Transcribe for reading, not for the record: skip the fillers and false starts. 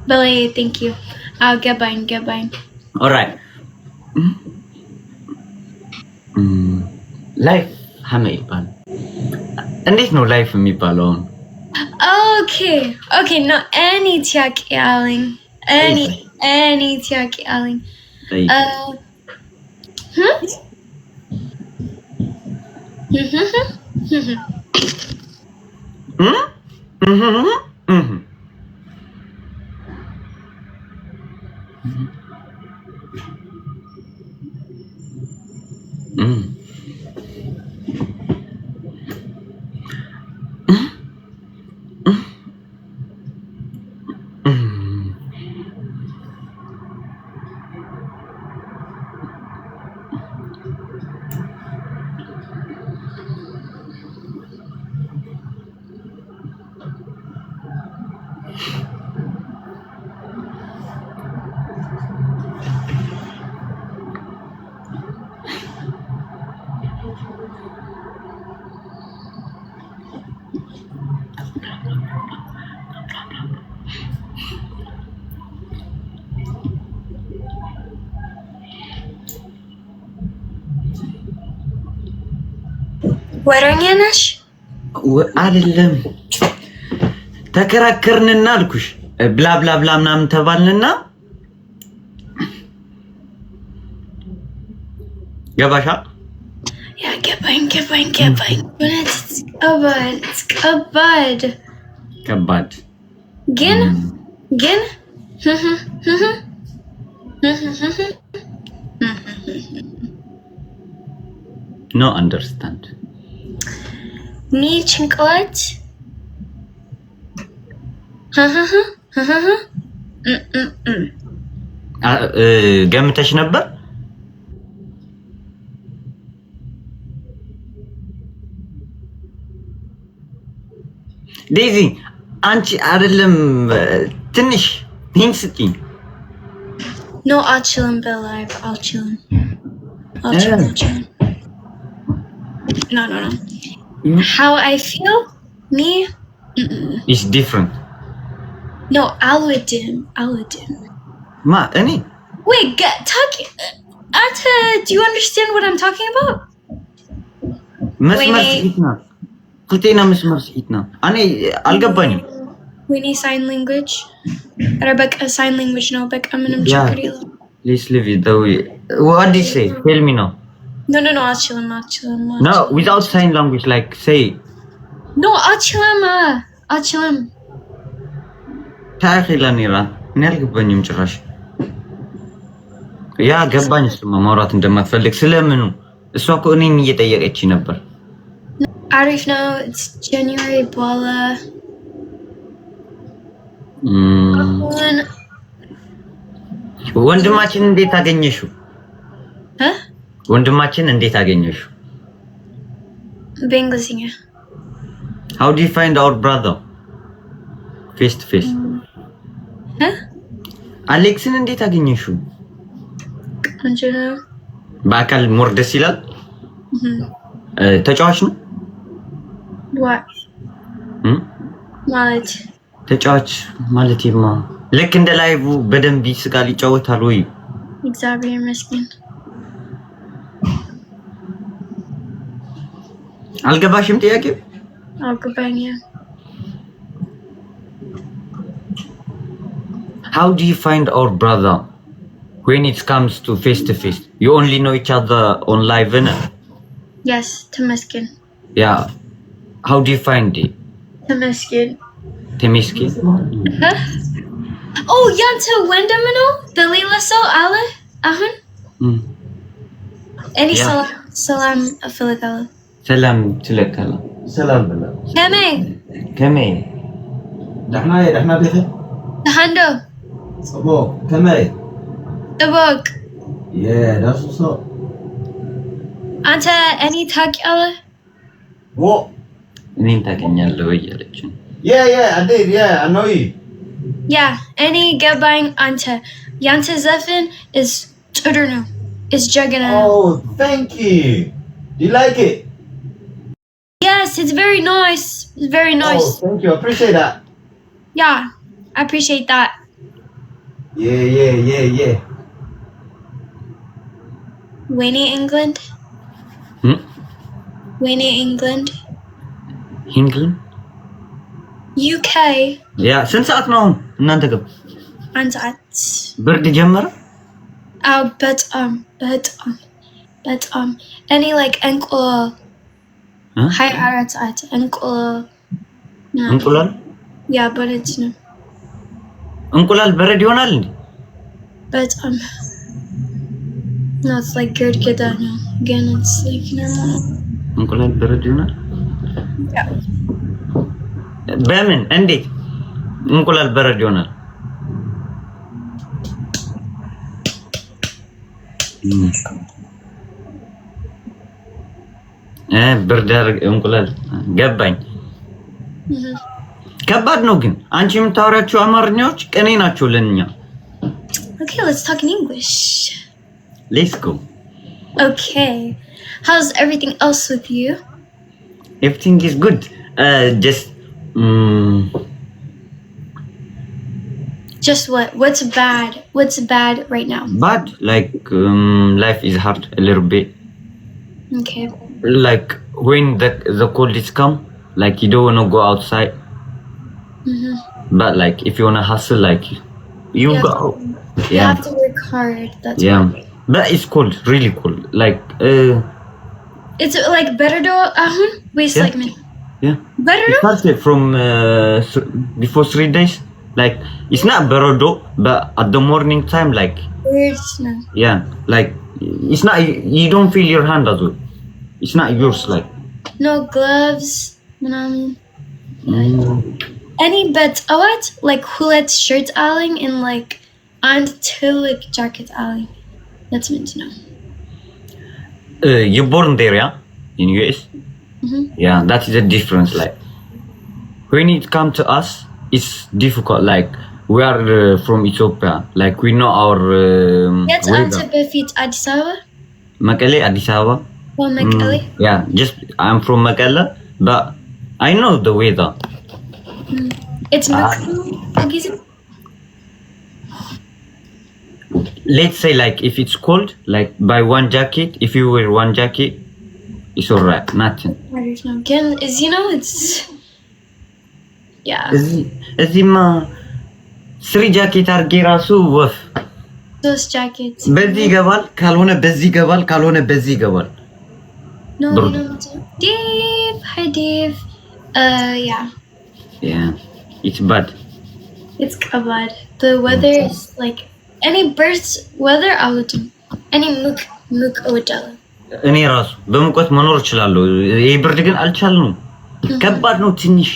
በላይ thank you ገባኝ alright ላይፍ ሀመ ይባል እንዴት ነው ላይፍ የሚባለው okay no any ጥያቄ አለኝ any ጥያቄ አለኝ ወረኛ ነሽ አይደለም ተከራከርንና አልኩሽ ብላ ብላ ብላ ምናምን ተባልንና ገባሻ ያ ገባኝ ከባድ ግን no understand ኒ ጭንቅላት ገምተሽ ነበር ዴዚ አንቺ አይደለም ትንሽ ሂንት ስጪኝ no አልችልም በላይቭ አልችልም no how I feel me is different no አልወድም ma any wait do you understand what I'm talking about መስመር ስኢትና ኩቴና መስመር ስኢትና እኔ አልገባኝም we need sign language ረበቃ sign language ነው በቃ ምንም ችግር የለም let's leave it the way what did you say tell me now no አልችልም no without sign language like say no አልችልም ታኺላኒራ ነልግበኝም ጭራሽ ያ ገባኝ እሱማ ማውራት እንደማትፈልግ ስለምኑ እሷ እኮ እኔን እየጠየቀች ነበር አሪፍ ነው it's January በኋላ ወንድማችን እንዴት አገኘሽው ወንድማችን እንዴት አገኘሽው በእንግሊዝኛ how do you find our brother face to face አሌክስን እንዴት አገኘሽው አንጀና በአካል ሞር ደስ ይላል ተጫዋች ነው ማለት ተጫዋች ማለቴማ ልክ እንደ ላይቭ በደንብ ይስቃል ይጫወታል ወይ እግዚአብሔር ይመስገን አልገባሽም ጥያቄው አልገባኝ how do you find our brother when it comes to face to face you only know each other on live yes ተመስገን yeah how do you find it ተመስገን oh ያንተ ወንድም ነው በሌላ ሰው አለ አሁን እኔ ሰላም እፈልጋለሁ ሰላም ትልካለህ ሰላም ብላ ከመይ ደህና ቤት ደህና ሰቦ ከመይ ጥበቅ that's what's up አንተ እኔ ታውቂያለህ እኔን ታውቀኛለህ ወይ ያለችኝ I did I know you እኔ ገባኝ አንተ ያንተ ዘፈን is ጥሩ ነው is ጀግና oh thank you do you like it yes it's very nice oh thank you I appreciate that I appreciate that Yeah. Winnie, England. Winnie, England. England? UK. ያ ስንት ሰዓት ነው እናንተ ጋር? አንድ ሰዓት ብርድ ጀመረ? አዎ በጣም እኔ like እንቁላል 24 ሰዓት እንቁላል ያ በረድ ነው። እንቁላል በረድ ይሆናል እንዴ? በጣም no it's like ግድግዳ ነው ግን it's like normal እንቁላል በረድ ይሆናል? Yeah. በምን እንዴት እንቁላል በረድ ይሆናል? ብርድ እንቁላል ገባኝ። ከባድ ነው ግን አንቺ የምታወራቸው አማርኛዎች ቅኔ ናቸው ለኛ። Okay, let's talk in English. Let's go. Okay. How's everything else with you? Everything is good. Just what? What's bad? What's bad right now? Bad, like life is hard a little bit. Okay. Like when the cold is come, like you don't wanna go outside. But like if you wanna hustle, like you go. You have to work hard. That's yeah. But it's cold, really cold. Like it's like better though. Wait a second. Yeah. Better It started from before 3 days. Like it's not berodo, but at the morning time, like weird now. yeah, like it's not. You don't feel your hand as well. It's not yours, like No gloves. Any bets? Oh, what? Like Hulet's shirt alling and like and Tillich jacket alling. That's meant to know. you born there, yeah, in US. Yeah, that is a difference. Like when it come to us, it's difficult. Like we are from Ethiopia. Like we know our. That's onto Befit Addis Ababa. Mekelle, Addis Ababa. Well, Mekelle. Yeah, just I'm from Mekelle, but I know the weather. It's Mekelle. Let's say like if it's cold, like buy one jacket. If you wear one jacket, it's alright. Nothing. Again, is it's yeah. እዚህማ 3 ጃኬት አድርጌ ራሱ ወፍ Those jackets. በዚህ ይገባል፣ ካልሆነ በዚህ ይገባል፣ ካልሆነ በዚህ ይገባል። No, Dave. Hi, Dave. Yeah. Yeah, it's bad. It's bad. The weather is like any birds weather out. Any muk odala. እኔ ራሱ በሙቀት መኖር እችላለሁ። ይሄ ብርድ ግን አልቻልነው። ከባድ ነው ትንሽ